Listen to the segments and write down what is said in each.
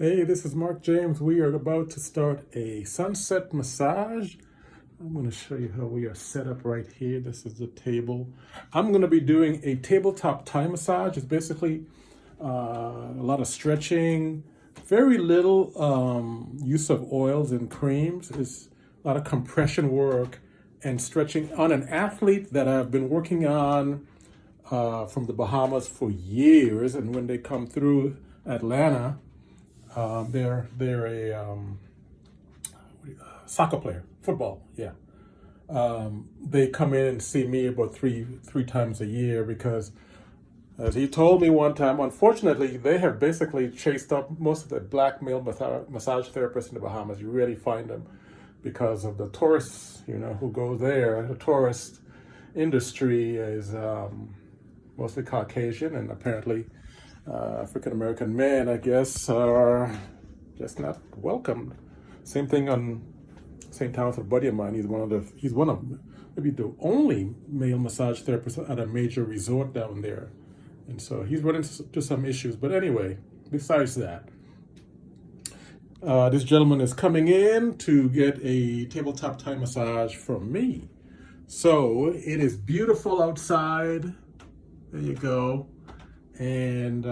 Hey, this is Mark James. We are about to start a sunset massage. I'm going to show you how we are set up right here. This is the table. I'm going to be doing a tabletop Thai massage. It's basically a lot of stretching, very little use of oils and creams. It's a lot of compression work and stretching on an athlete that I've been working on from the Bahamas for years. And when they come through Atlanta, they're a soccer player, football. Yeah, they come in and see me about three times a year because, as he told me one time, unfortunately, they have basically chased up most of the black male massage therapists in the Bahamas. You really find them because of the tourists, who go there. The tourist industry is mostly Caucasian, and apparently African American men, I guess, are just not welcomed. Same thing on St. Thomas. A buddy of mine. He's one of maybe the only male massage therapist at a major resort down there, and so he's running into some issues. But anyway, besides that, this gentleman is coming in to get a tabletop Thai massage from me. So it is beautiful outside. There you go. And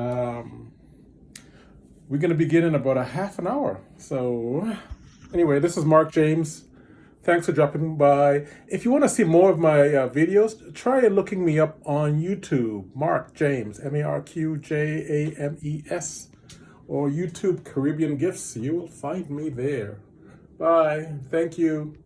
we're going to begin in about a half an hour. So anyway, this is Mark James. Thanks for dropping by. If you want to see more of my videos, try looking me up on YouTube. Mark James, MarkJames, or YouTube Caribbean Gifts. You will find me there. Bye. Thank you.